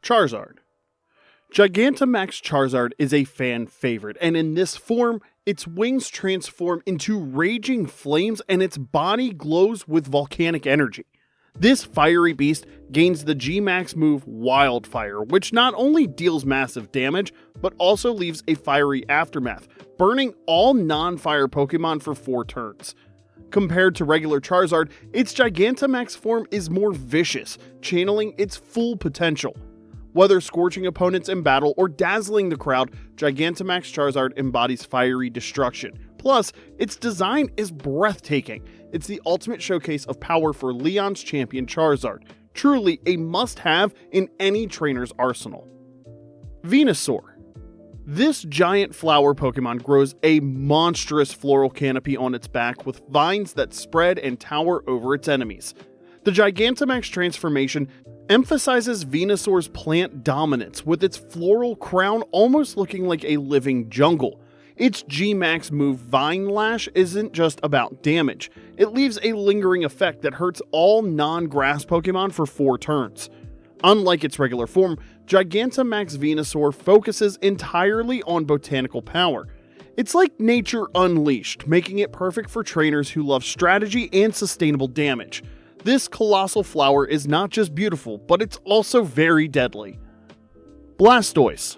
Charizard. Gigantamax Charizard is a fan favorite, and in this form, its wings transform into raging flames and its body glows with volcanic energy. This fiery beast gains the G-Max move Wildfire, which not only deals massive damage, but also leaves a fiery aftermath, burning all non-fire Pokemon for 4 turns. Compared to regular Charizard, its Gigantamax form is more vicious, channeling its full potential. Whether scorching opponents in battle or dazzling the crowd, Gigantamax Charizard embodies fiery destruction. Plus, its design is breathtaking. It's the ultimate showcase of power for Leon's champion Charizard. Truly a must-have in any trainer's arsenal. Venusaur. This giant flower Pokemon grows a monstrous floral canopy on its back with vines that spread and tower over its enemies. The Gigantamax transformation emphasizes Venusaur's plant dominance, with its floral crown almost looking like a living jungle. Its G-Max move Vine Lash isn't just about damage, it leaves a lingering effect that hurts all non-grass Pokemon for 4 turns. Unlike its regular form, Gigantamax Venusaur focuses entirely on botanical power. It's like nature unleashed, making it perfect for trainers who love strategy and sustainable damage. This colossal flower is not just beautiful, but it's also very deadly. Blastoise.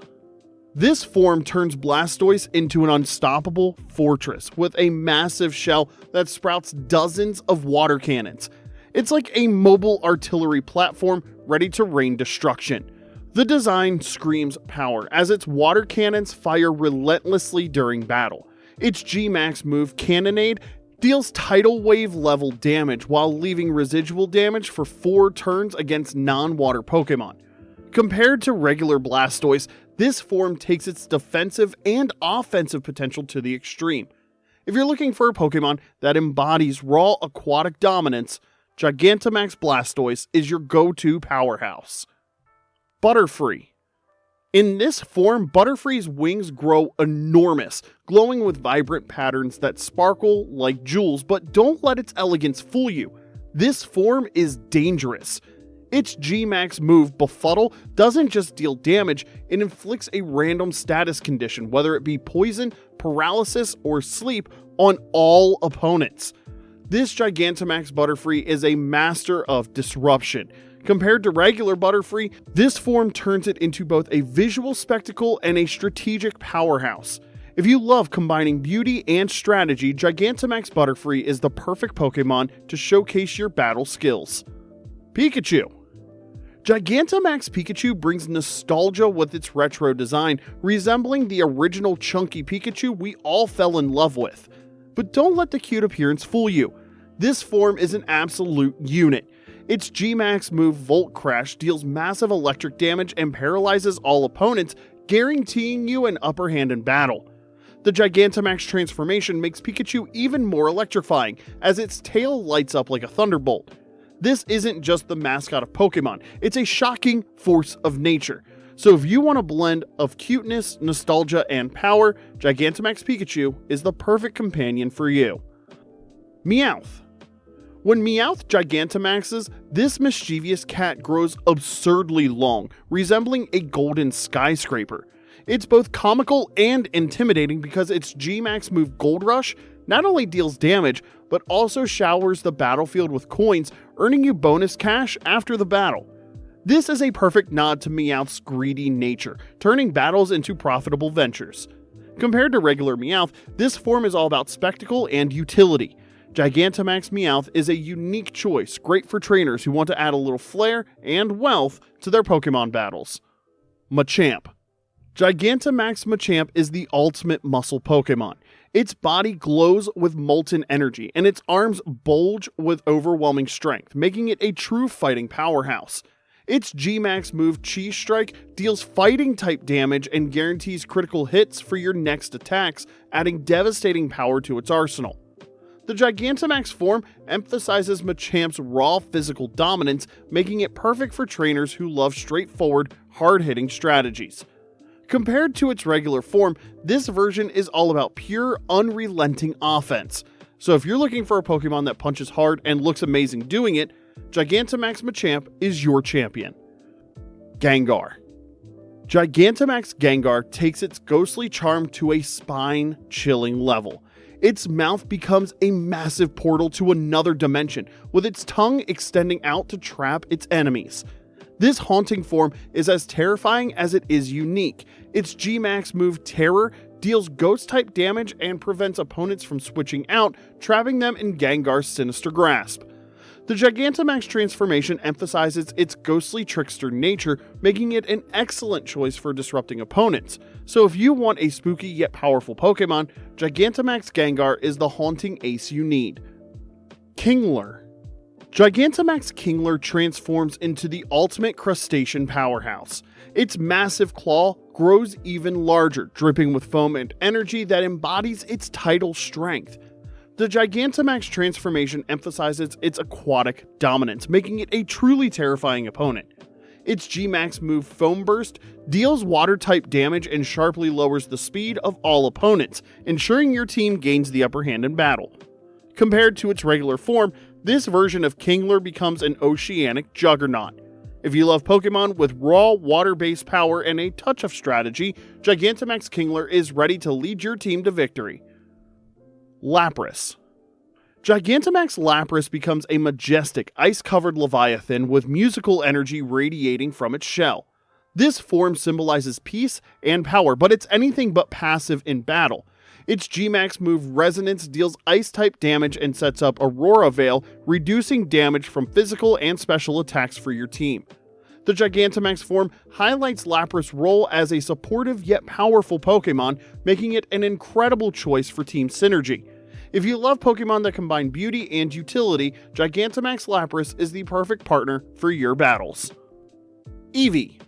This form turns Blastoise into an unstoppable fortress with a massive shell that sprouts dozens of water cannons. It's like a mobile artillery platform ready to rain destruction. The design screams power as its water cannons fire relentlessly during battle. Its G-Max move Cannonade deals tidal wave level damage while leaving residual damage for 4 turns against non-water Pokemon. Compared to regular Blastoise, this form takes its defensive and offensive potential to the extreme. If you're looking for a Pokemon that embodies raw aquatic dominance, Gigantamax Blastoise is your go-to powerhouse. Butterfree. In this form, Butterfree's wings grow enormous, glowing with vibrant patterns that sparkle like jewels, but don't let its elegance fool you. This form is dangerous. Its G-Max move, Befuddle, doesn't just deal damage, it inflicts a random status condition, whether it be poison, paralysis, or sleep, on all opponents. This Gigantamax Butterfree is a master of disruption. Compared to regular Butterfree, this form turns it into both a visual spectacle and a strategic powerhouse. If you love combining beauty and strategy, Gigantamax Butterfree is the perfect Pokemon to showcase your battle skills. Pikachu. Gigantamax Pikachu brings nostalgia with its retro design, resembling the original chunky Pikachu we all fell in love with. But don't let the cute appearance fool you. This form is an absolute unit. Its G-Max move Volt Crash deals massive electric damage and paralyzes all opponents, guaranteeing you an upper hand in battle. The Gigantamax transformation makes Pikachu even more electrifying, as its tail lights up like a thunderbolt. This isn't just the mascot of Pokemon, it's a shocking force of nature. So if you want a blend of cuteness, nostalgia, and power, Gigantamax Pikachu is the perfect companion for you. Meowth. When Meowth Gigantamaxes, this mischievous cat grows absurdly long, resembling a golden skyscraper. It's both comical and intimidating because its G-Max move Gold Rush not only deals damage, but also showers the battlefield with coins, earning you bonus cash after the battle. This is a perfect nod to Meowth's greedy nature, turning battles into profitable ventures. Compared to regular Meowth, this form is all about spectacle and utility. Gigantamax Meowth is a unique choice, great for trainers who want to add a little flair and wealth to their Pokemon battles. Machamp. Gigantamax Machamp is the ultimate muscle Pokemon. Its body glows with molten energy, and its arms bulge with overwhelming strength, making it a true fighting powerhouse. Its G-Max move Cheese Strike deals fighting-type damage and guarantees critical hits for your next attacks, adding devastating power to its arsenal. The Gigantamax form emphasizes Machamp's raw physical dominance, making it perfect for trainers who love straightforward, hard-hitting strategies. Compared to its regular form, this version is all about pure, unrelenting offense. So if you're looking for a Pokemon that punches hard and looks amazing doing it, Gigantamax Machamp is your champion. Gengar. Gigantamax Gengar takes its ghostly charm to a spine-chilling level. Its mouth becomes a massive portal to another dimension, with its tongue extending out to trap its enemies. This haunting form is as terrifying as it is unique. Its G-Max move Terror deals ghost-type damage and prevents opponents from switching out, trapping them in Gengar's sinister grasp. The Gigantamax transformation emphasizes its ghostly trickster nature, making it an excellent choice for disrupting opponents. So if you want a spooky yet powerful Pokemon, Gigantamax Gengar is the haunting ace you need. Kingler. Gigantamax Kingler transforms into the ultimate crustacean powerhouse. Its massive claw grows even larger, dripping with foam and energy that embodies its title strength. The Gigantamax transformation emphasizes its aquatic dominance, making it a truly terrifying opponent. Its G-Max move Foam Burst deals water-type damage and sharply lowers the speed of all opponents, ensuring your team gains the upper hand in battle. Compared to its regular form, this version of Kingler becomes an oceanic juggernaut. If you love Pokemon with raw, water-based power and a touch of strategy, Gigantamax Kingler is ready to lead your team to victory. Lapras. Gigantamax Lapras becomes a majestic, ice-covered leviathan with musical energy radiating from its shell. This form symbolizes peace and power, but it's anything but passive in battle. Its G-Max move Resonance deals ice-type damage and sets up Aurora Veil, reducing damage from physical and special attacks for your team. The Gigantamax form highlights Lapras' role as a supportive yet powerful Pokemon, making it an incredible choice for team synergy. If you love Pokemon that combine beauty and utility, Gigantamax Lapras is the perfect partner for your battles. Eevee.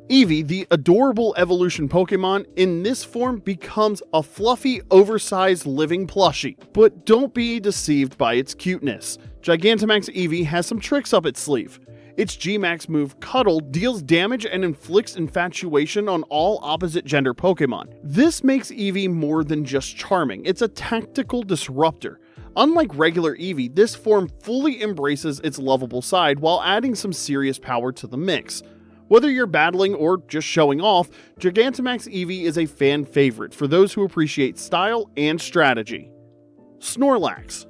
Eevee, the adorable evolution Pokemon, in this form becomes a fluffy, oversized living plushie. But don't be deceived by its cuteness. Gigantamax Eevee has some tricks up its sleeve. Its G-Max move Cuddle deals damage and inflicts infatuation on all opposite gender Pokemon. This makes Eevee more than just charming, it's a tactical disruptor. Unlike regular Eevee, this form fully embraces its lovable side while adding some serious power to the mix. Whether you're battling or just showing off, Gigantamax Eevee is a fan favorite for those who appreciate style and strategy. Snorlax.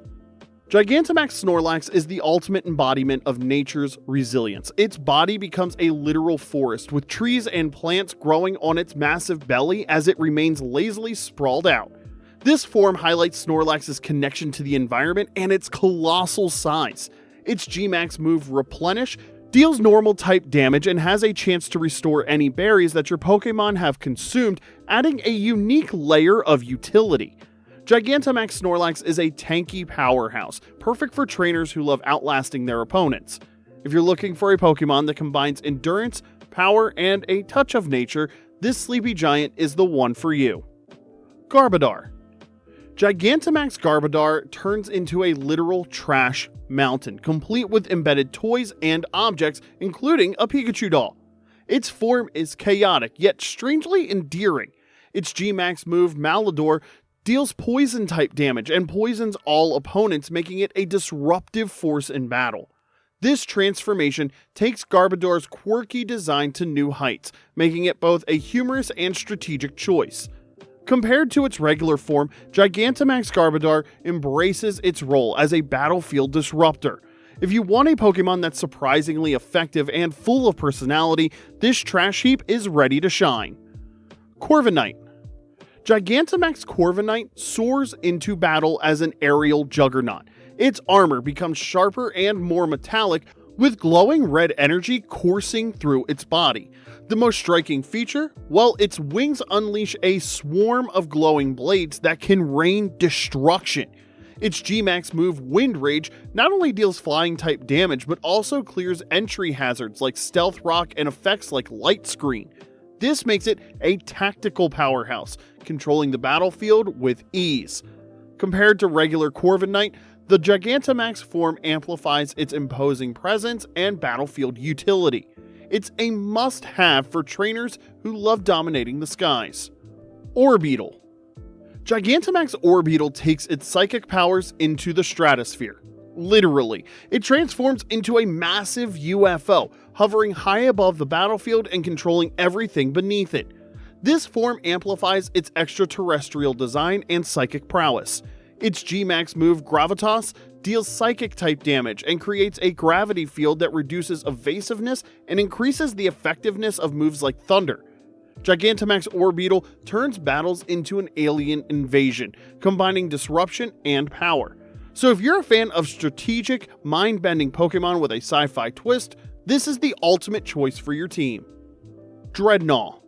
Gigantamax Snorlax is the ultimate embodiment of nature's resilience. Its body becomes a literal forest, with trees and plants growing on its massive belly as it remains lazily sprawled out. This form highlights Snorlax's connection to the environment and its colossal size. Its G-Max move Replenish deals normal type damage and has a chance to restore any berries that your Pokemon have consumed, adding a unique layer of utility. Gigantamax Snorlax is a tanky powerhouse, perfect for trainers who love outlasting their opponents. If you're looking for a Pokemon that combines endurance, power, and a touch of nature, this sleepy giant is the one for you. Garbodor. Gigantamax Garbodor turns into a literal trash mountain, complete with embedded toys and objects, including a Pikachu doll. Its form is chaotic, yet strangely endearing. Its G-Max move Malador deals poison-type damage and poisons all opponents, making it a disruptive force in battle. This transformation takes Garbodor's quirky design to new heights, making it both a humorous and strategic choice. Compared to its regular form, Gigantamax Garbodor embraces its role as a battlefield disruptor. If you want a Pokemon that's surprisingly effective and full of personality, this trash heap is ready to shine. Corviknight. Gigantamax Corviknight soars into battle as an aerial juggernaut. Its armor becomes sharper and more metallic, with glowing red energy coursing through its body. The most striking feature? Well, its wings unleash a swarm of glowing blades that can rain destruction. Its G-Max move Wind Rage not only deals flying type damage, but also clears entry hazards like Stealth Rock and effects like Light Screen. This makes it a tactical powerhouse, controlling the battlefield with ease. Compared to regular Corviknight, the Gigantamax form amplifies its imposing presence and battlefield utility. It's a must-have for trainers who love dominating the skies. Orbeetle. Gigantamax Orbeetle takes its psychic powers into the stratosphere. literally. It transforms into a massive UFO, hovering high above the battlefield and controlling everything beneath it. This form amplifies its extraterrestrial design and psychic prowess. Its G-Max move Gravitas deals psychic-type damage and creates a gravity field that reduces evasiveness and increases the effectiveness of moves like Thunder. Gigantamax Orbeetle turns battles into an alien invasion, combining disruption and power. So if you're a fan of strategic, mind-bending Pokemon with a sci-fi twist, this is the ultimate choice for your team. Dreadnought.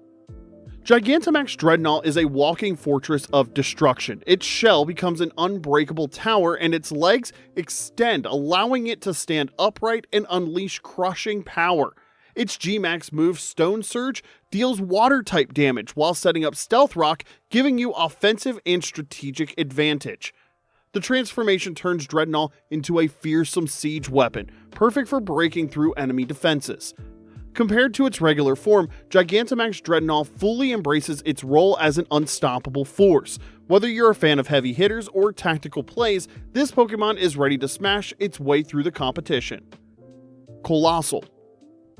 Gigantamax Dreadnought is a walking fortress of destruction. Its shell becomes an unbreakable tower and its legs extend, allowing it to stand upright and unleash crushing power. Its G-Max move Stone Surge deals water-type damage while setting up Stealth Rock, giving you offensive and strategic advantage. The transformation turns Dreadnought into a fearsome siege weapon, perfect for breaking through enemy defenses. Compared to its regular form, Gigantamax Dreadnought fully embraces its role as an unstoppable force. Whether you're a fan of heavy hitters or tactical plays, this Pokemon is ready to smash its way through the competition. Colossal.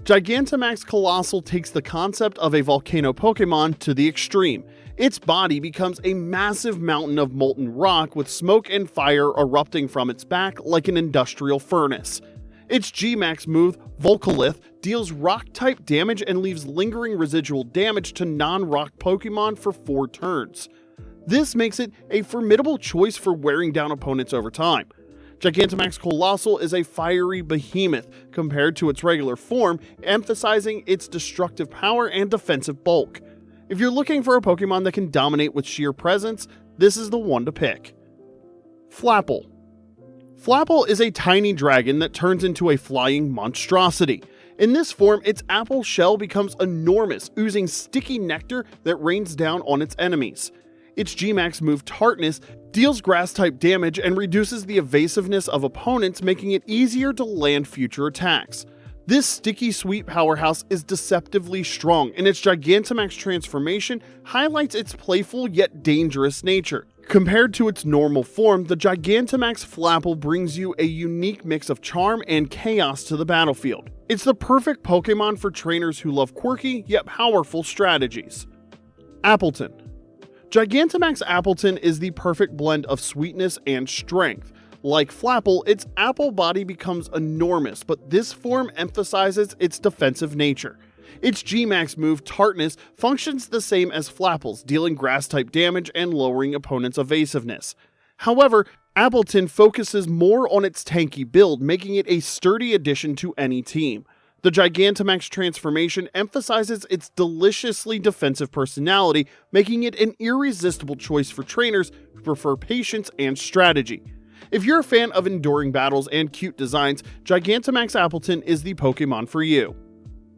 Gigantamax Colossal takes the concept of a volcano Pokemon to the extreme. Its body becomes a massive mountain of molten rock with smoke and fire erupting from its back like an industrial furnace. Its G-Max move, Volcalith, deals rock-type damage and leaves lingering residual damage to non-rock Pokemon for 4 turns. This makes it a formidable choice for wearing down opponents over time. Gigantamax Colossal is a fiery behemoth compared to its regular form, emphasizing its destructive power and defensive bulk. If you're looking for a Pokemon that can dominate with sheer presence, this is the one to pick. Flapple. Flapple is a tiny dragon that turns into a flying monstrosity. In this form, its apple shell becomes enormous, oozing sticky nectar that rains down on its enemies. Its G-Max move Tartness deals grass-type damage and reduces the evasiveness of opponents, making it easier to land future attacks. This sticky sweet powerhouse is deceptively strong, and its Gigantamax transformation highlights its playful yet dangerous nature. Compared to its normal form, the Gigantamax Flapple brings you a unique mix of charm and chaos to the battlefield. It's the perfect Pokemon for trainers who love quirky yet powerful strategies. Appleton. Gigantamax Appleton is the perfect blend of sweetness and strength. Like Flapple, its apple body becomes enormous, but this form emphasizes its defensive nature. Its G-Max move, Tartness, functions the same as Flapple's, dealing grass-type damage and lowering opponents' evasiveness. However, Appleton focuses more on its tanky build, making it a sturdy addition to any team. The Gigantamax transformation emphasizes its deliciously defensive personality, making it an irresistible choice for trainers who prefer patience and strategy. If you're a fan of enduring battles and cute designs, Gigantamax Appleton is the Pokemon for you.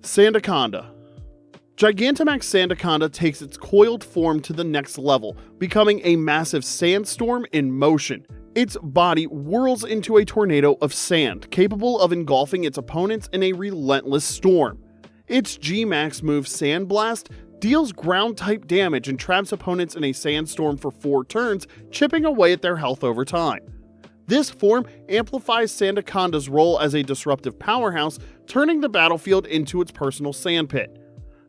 Sandaconda. Gigantamax Sandaconda takes its coiled form to the next level, becoming a massive sandstorm in motion. Its body whirls into a tornado of sand, capable of engulfing its opponents in a relentless storm. Its G-Max move Sandblast deals ground-type damage and traps opponents in a sandstorm for 4 turns, chipping away at their health over time. This form amplifies Sandaconda's role as a disruptive powerhouse, turning the battlefield into its personal sandpit.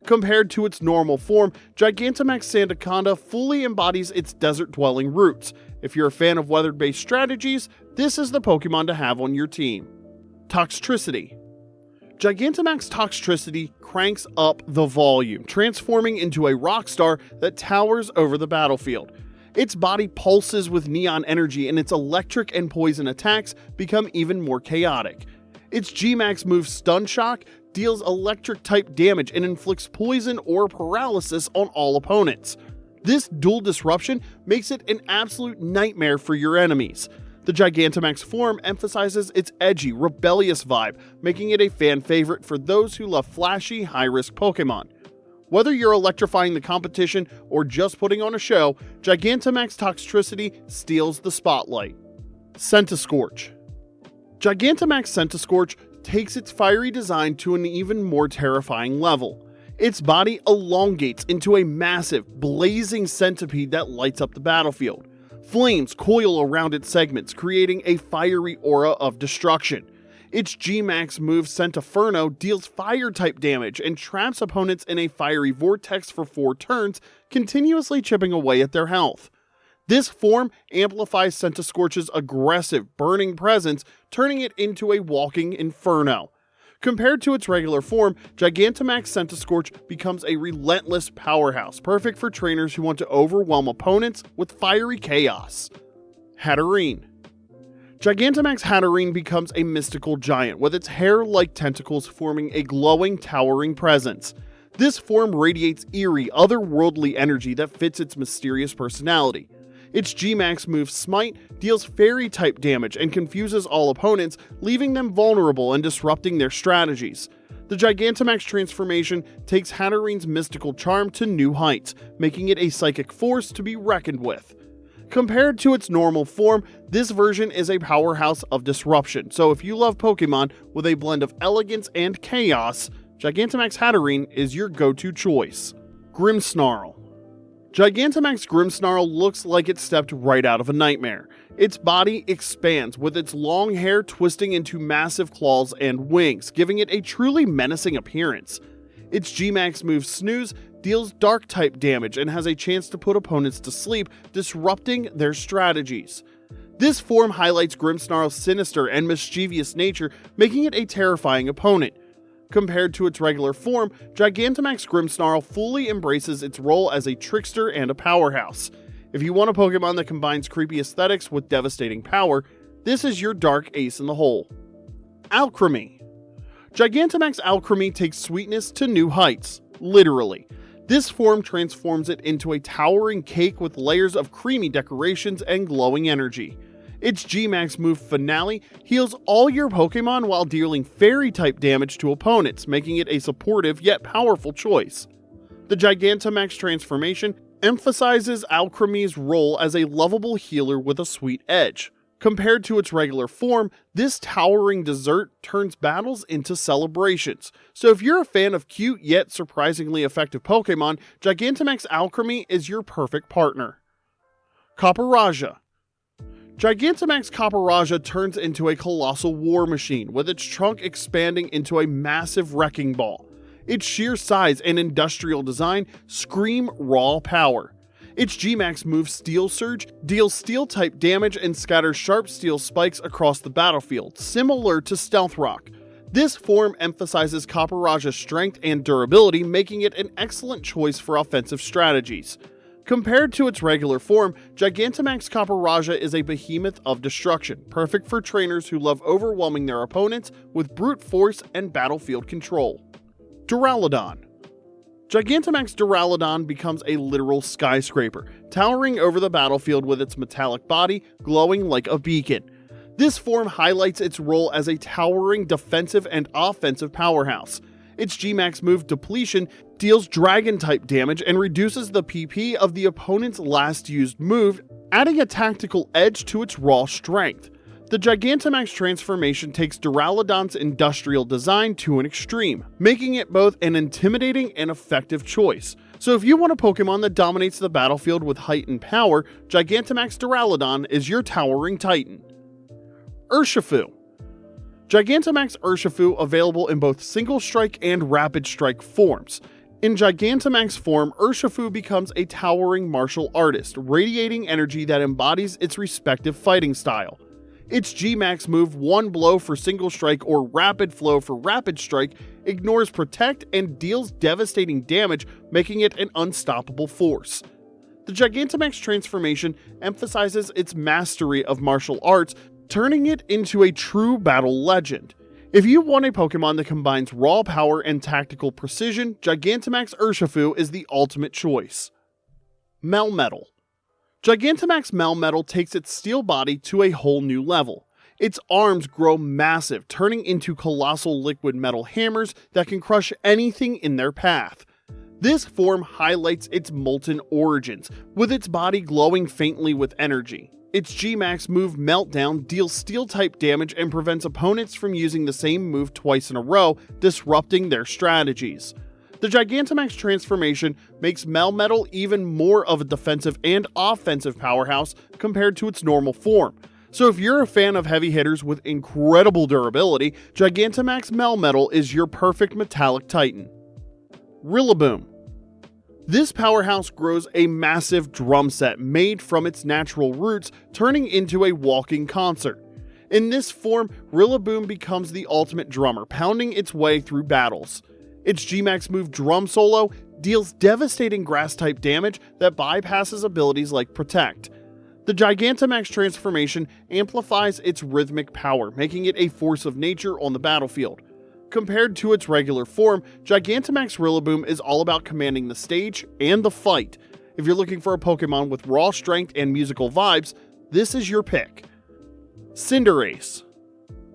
Compared to its normal form, Gigantamax Sandaconda fully embodies its desert-dwelling roots. If you're a fan of weather-based strategies, this is the Pokemon to have on your team. Toxtricity. Gigantamax Toxtricity cranks up the volume, transforming into a rock star that towers over the battlefield. Its body pulses with neon energy, and its electric and poison attacks become even more chaotic. Its G-Max move Stun Shock deals electric-type damage and inflicts poison or paralysis on all opponents. This dual disruption makes it an absolute nightmare for your enemies. The Gigantamax form emphasizes its edgy, rebellious vibe, making it a fan favorite for those who love flashy, high-risk Pokemon. Whether you're electrifying the competition or just putting on a show, Gigantamax Toxtricity steals the spotlight. Centiskorch. Gigantamax Centiskorch takes its fiery design to an even more terrifying level. Its body elongates into a massive, blazing centipede that lights up the battlefield. Flames coil around its segments, creating a fiery aura of destruction. Its G-Max move Sentiferno deals fire-type damage and traps opponents in a fiery vortex for 4 turns, continuously chipping away at their health. This form amplifies Centiskorch's aggressive, burning presence, turning it into a walking inferno. Compared to its regular form, Gigantamax Centiskorch becomes a relentless powerhouse, perfect for trainers who want to overwhelm opponents with fiery chaos. Hatterene. Gigantamax Hatterene becomes a mystical giant, with its hair-like tentacles forming a glowing, towering presence. This form radiates eerie, otherworldly energy that fits its mysterious personality. Its G-Max move Smite deals fairy-type damage and confuses all opponents, leaving them vulnerable and disrupting their strategies. The Gigantamax transformation takes Hatterene's mystical charm to new heights, making it a psychic force to be reckoned with. Compared to its normal form, this version is a powerhouse of disruption, so if you love Pokemon with a blend of elegance and chaos, Gigantamax Hatterene is your go-to choice. Grimmsnarl. Gigantamax Grimmsnarl looks like it stepped right out of a nightmare. Its body expands, with its long hair twisting into massive claws and wings, giving it a truly menacing appearance. Its G-Max move Snooze deals dark-type damage and has a chance to put opponents to sleep, disrupting their strategies. This form highlights Grimmsnarl's sinister and mischievous nature, making it a terrifying opponent. Compared to its regular form, Gigantamax Grimmsnarl fully embraces its role as a trickster and a powerhouse. If you want a Pokemon that combines creepy aesthetics with devastating power, this is your dark ace in the hole. Alcremie. Gigantamax Alcremie takes sweetness to new heights, literally. This form transforms it into a towering cake with layers of creamy decorations and glowing energy. Its G-Max move Finale heals all your Pokemon while dealing fairy-type damage to opponents, making it a supportive yet powerful choice. The Gigantamax transformation emphasizes Alcremie's role as a lovable healer with a sweet edge. Compared to its regular form, this towering dessert turns battles into celebrations. So if you're a fan of cute yet surprisingly effective Pokemon, Gigantamax Alcremie is your perfect partner. Copperajah. Gigantamax Copperajah turns into a colossal war machine, with its trunk expanding into a massive wrecking ball. Its sheer size and industrial design scream raw power. Its G-Max move Steel Surge deals steel-type damage and scatters sharp steel spikes across the battlefield, similar to Stealth Rock. This form emphasizes Copperajah's strength and durability, making it an excellent choice for offensive strategies. Compared to its regular form, Gigantamax Copperajah is a behemoth of destruction, perfect for trainers who love overwhelming their opponents with brute force and battlefield control. Duraludon. Gigantamax Duraludon becomes a literal skyscraper, towering over the battlefield with its metallic body glowing like a beacon. This form highlights its role as a towering defensive and offensive powerhouse. Its G-Max move Depletion deals Dragon-type damage and reduces the PP of the opponent's last used move, adding a tactical edge to its raw strength. The Gigantamax transformation takes Duraludon's industrial design to an extreme, making it both an intimidating and effective choice. So if you want a Pokemon that dominates the battlefield with heightened power, Gigantamax Duraludon is your towering titan. Urshifu. Gigantamax Urshifu available in both Single Strike and Rapid Strike forms. In Gigantamax form, Urshifu becomes a towering martial artist, radiating energy that embodies its respective fighting style. Its G-Max move One Blow for Single Strike or Rapid Flow for Rapid Strike ignores Protect and deals devastating damage, making it an unstoppable force. The Gigantamax transformation emphasizes its mastery of martial arts, turning it into a true battle legend. If you want a Pokemon that combines raw power and tactical precision, Gigantamax Urshifu is the ultimate choice. Melmetal. Gigantamax Melmetal takes its steel body to a whole new level. Its arms grow massive, turning into colossal liquid metal hammers that can crush anything in their path. This form highlights its molten origins, with its body glowing faintly with energy. Its G-Max move Meltdown deals steel-type damage and prevents opponents from using the same move twice in a row, disrupting their strategies. The Gigantamax transformation makes Melmetal even more of a defensive and offensive powerhouse compared to its normal form. So if you're a fan of heavy hitters with incredible durability, Gigantamax Melmetal is your perfect metallic titan. Rillaboom. This powerhouse grows a massive drum set made from its natural roots, turning into a walking concert. In this form, Rillaboom becomes the ultimate drummer, pounding its way through battles. Its G-Max move Drum Solo deals devastating grass-type damage that bypasses abilities like Protect. The Gigantamax transformation amplifies its rhythmic power, making it a force of nature on the battlefield. Compared to its regular form, Gigantamax Rillaboom is all about commanding the stage and the fight. If you're looking for a Pokemon with raw strength and musical vibes, this is your pick. Cinderace.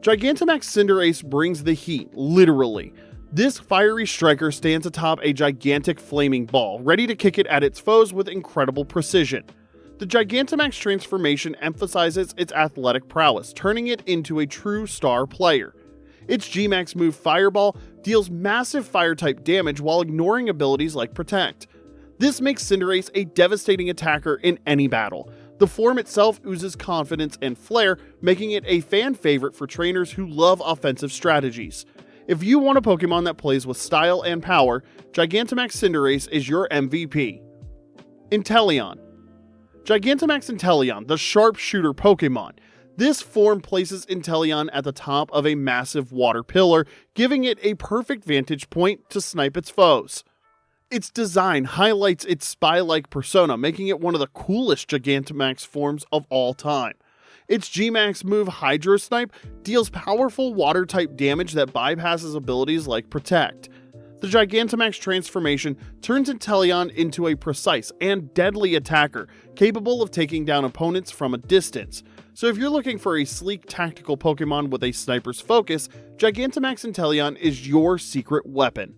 Gigantamax Cinderace brings the heat, literally. This fiery striker stands atop a gigantic flaming ball, ready to kick it at its foes with incredible precision. The Gigantamax transformation emphasizes its athletic prowess, turning it into a true star player. Its G-Max move Fireball deals massive fire-type damage while ignoring abilities like Protect. This makes Cinderace a devastating attacker in any battle. The form itself oozes confidence and flair, making it a fan favorite for trainers who love offensive strategies. If you want a Pokemon that plays with style and power, Gigantamax Cinderace is your MVP. Inteleon. Gigantamax Inteleon, the sharpshooter Pokemon. This form places Inteleon at the top of a massive water pillar, giving it a perfect vantage point to snipe its foes. Its design highlights its spy-like persona, making it one of the coolest Gigantamax forms of all time. Its G-Max move Hydro Snipe deals powerful water-type damage that bypasses abilities like Protect. The Gigantamax transformation turns Inteleon into a precise and deadly attacker, capable of taking down opponents from a distance. So if you're looking for a sleek tactical Pokemon with a sniper's focus, Gigantamax Inteleon is your secret weapon.